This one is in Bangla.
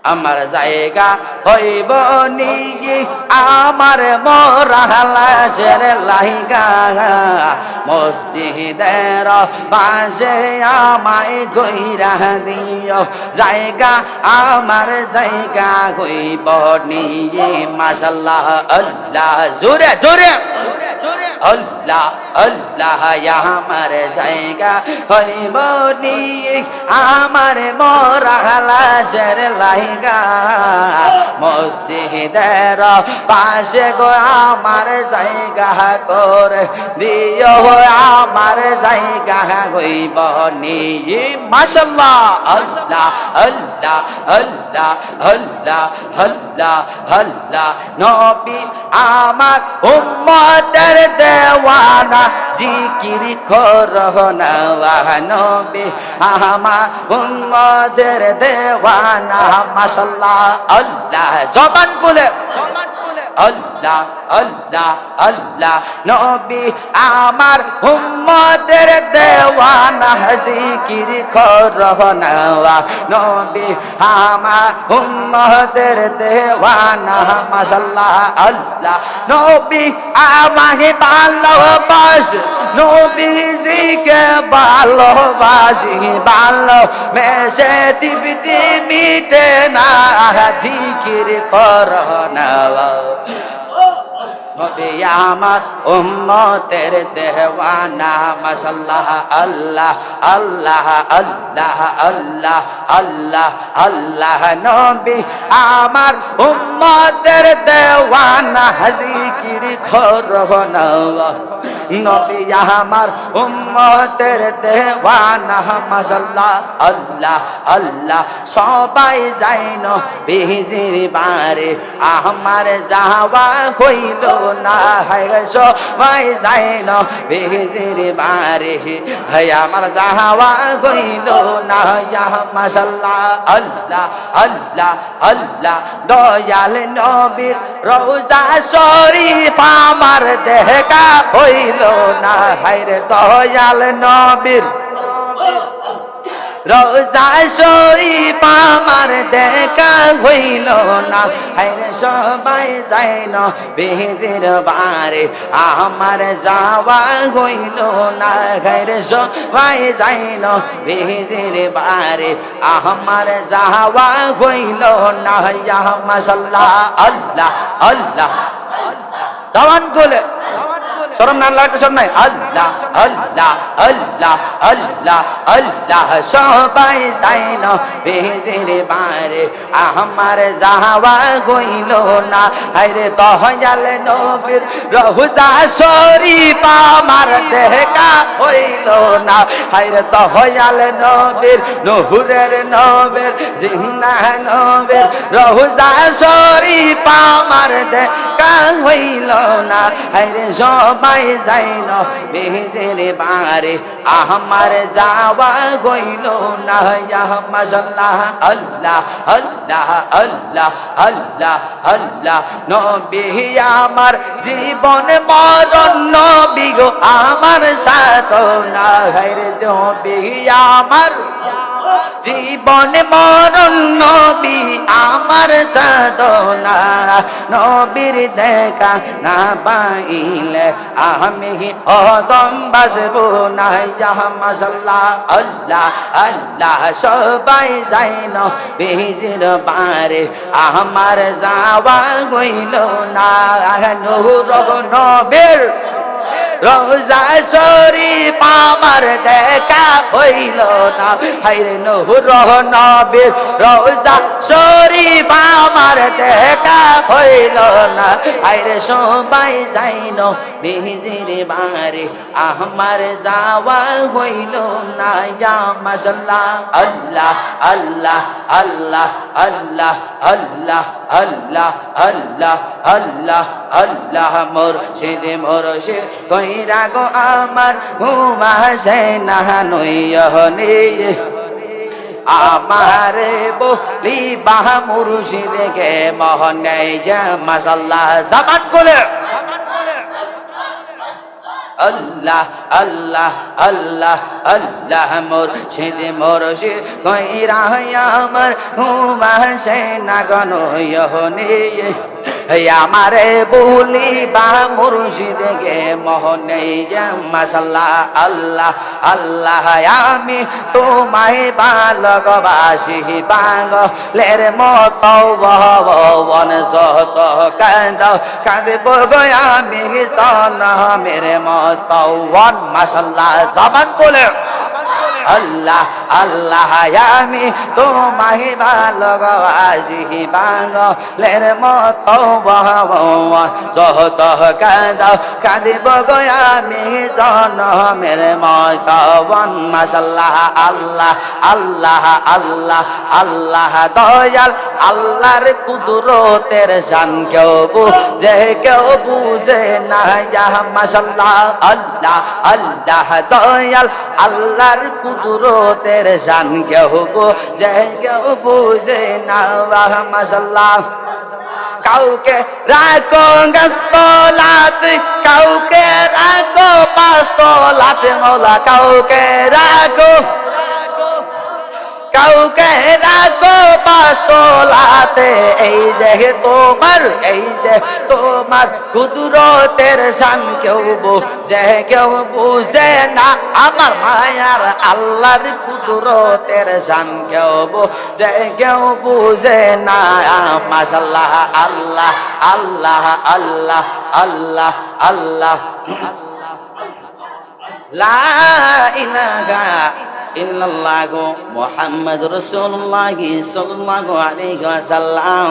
আমার জায়গা হইব নিয়ে আমার মরা লাশের লাইগা মসজিদের পাশে আমায় কইরা দিও জায়গা আমার জায়গা হইব নিয়ে মাশাআল্লাহ আল্লাহ জোরে জোরে আল্লাহ আল্লাহ আমার জায়গা হইব নিয়ে আমার মরা লাশের লাইগা মসজিদের পাশে গো আমার জায়গা করে দিও আমার জায়গা হইব নিয়ে মাশাআল্লাহ আল্লাহ আল্লাহ আল্লাহ আল্লাহ আল্লাহ আল্লাহ নবী আমার উম্মতের দেওয়ানা জিকির করো না নবী আমার উম্মতের দেওয়ানা মাশাআল্লাহ আল্লাহ জবান খুলে আল্লাহ আল্লাহ আল্লাহ নবী আমার উম্মতের দেওয়ানা জিকির করো না নবী আমার উম্মতের দেওয়ানা মাশাআল্লাহ আল্লাহ নবী আমাকে ভালোবাসে নবীজিকে ভালোবাসি ভালো মেশে তৃপ্তি মিটে না জিকির করো না নবী আমার উম্মতের দেওয়ানা মাশাআল্লাহ আল্লাহ আল্লাহ আল্লাহ আল্লাহ আল্লাহ আল্লাহ নবী আমার উম্মতের দেওয়ানা জিকির করো না নবী আমার উম্মতের দেওয়ানা মাশাআল্লাহ আল্লাহ আল্লাহ সবাই যাইনো বিজির বারে আমার যাওয়া হইল না হায় সবাই যাইনো বিজির বারে হায় আমার যাওয়া হইল না ইয়া মাশাআল্লাহ আল্লাহ আল্লাহ আল্লাহ দয়াল নবীর রওজা শরীফ আমার দেখা হইল না হায়রে দয়াল নবীর রওজা শরীফ আমার দেখা হইল না হায়রে সবাই যাইনো বিজির বারে আমার যাওয়া হইল না হায়রে সবাই যাইনো বিজির বারে আমার যাওয়া হইল না ইয়া মাশাআল্লাহ আল্লাহ আল্লাহ জবান খুলে শরম না লাগতে শরম নাই আল্লাহ আল্লাহ আল্লাহ আল্লাহ আল্লাহ সবাই যাইনো বিজির বারে আমার যাওয়া হইল না আরে দয়াল নবীর রওজা শরীফ আমার দেখা হইল না আরে দয়াল নবীর নূরের নবীর জিন্নাহ নবীর রওজা শরীফ আমার দেখা হইল না আরে সবাই যাইনো বিজির বারে আমার যাওয়া হইল না ইয়া মাশাআল্লাহ আল্লাহ আল্লাহ আল্লাহ আল্লাহ আল্লাহ নবী আমার জীবন মরণ নবী গো আমার সাধনা হায়রে নবী আমার জীবন মরণ নবী আমার সাধনা নবীর দেখা না পাইলে আমি অদম বাজব না ইয়া মাশাআল্লাহ আল্লাহ আল্লাহ সবাই যাইনো বিজির বারে আমার যাওয়া হইল না নূর নবীর রওজা শরীফ আমার দেখা হইল না হায়রে নূর নবীর রওজা শরীফ আমার দেখা হইল না হায়রে সবাই যাইনো বিজির বারে আমার যাওয়া হইল না ইয়া মাশাআল্লাহ আল্লাহ আল্লাহ আল্লাহ আল্লাহ আল্লাহ আল্লাহ আল্লাহ আল্লাহ আল্লাহ মুর্শিদ মুর্শিদ কইরা গো আমার ঘুমাসে না নইয়নি আমারে বলি বাহ মুর্শিদকে মোহনে যা মাশাআল্লাহ জবান খুলে আল্লাহ আল্লাহ আল্লাহ আল্লাহ মুর্শিদ মুর্শিদ কইরা আমার হুমাশে না গনয়নে আমারে বলি বা মুর্শিদ গে মোহনে মাশাআল্লাহ আল্লাহ আল্লাহ আমি তোমায় ভালোবাসি পাগলের মতো ভবন যত কাঁদাও কাঁদব গো আমি সনমের মতো মাশাআল্লাহ জবান খুলে আল্লাহ আল্লাহ আমি তোমায় ভালোবাসি পাগলের মতো যত কাঁদাও কাঁদিব গো আমি জনমের মতো মাশাআল্লাহ আল্লাহ আল্লাহ আল্লাহ আল্লাহ দয়াল আল্লাহর কুদরতের শান কেউ বুঝে কেউ বুঝে না মাশাআল্লাহ আল্লাহ আল্লাহ দয়াল আল্লাহর কুদরতের শান কেউ বুঝে কেউ বুঝে না মাশাআল্লাহ কাউকে রাখো গাছতলাতে কাউকে রাখো পাঁচতলাতে মৌলা কাউকে রাখো কাউকে রাখো পাঁচতলাতে এই যে তোমার কুদরতের শান কেউ বুঝে না আমার মায়ার আল্লাহর কুদরতের শান কেউ বুঝে না মাশাআল্লাহ আল্লাহ আল্লাহ আল্লাহ আল্লাহ আল্লাহ লা ইলাহা ইল্লাল্লাহু মুহাম্মাদুর রাসূলুল্লাহ সাল্লাল্লাহু আলাইহি ওয়াসাল্লাম।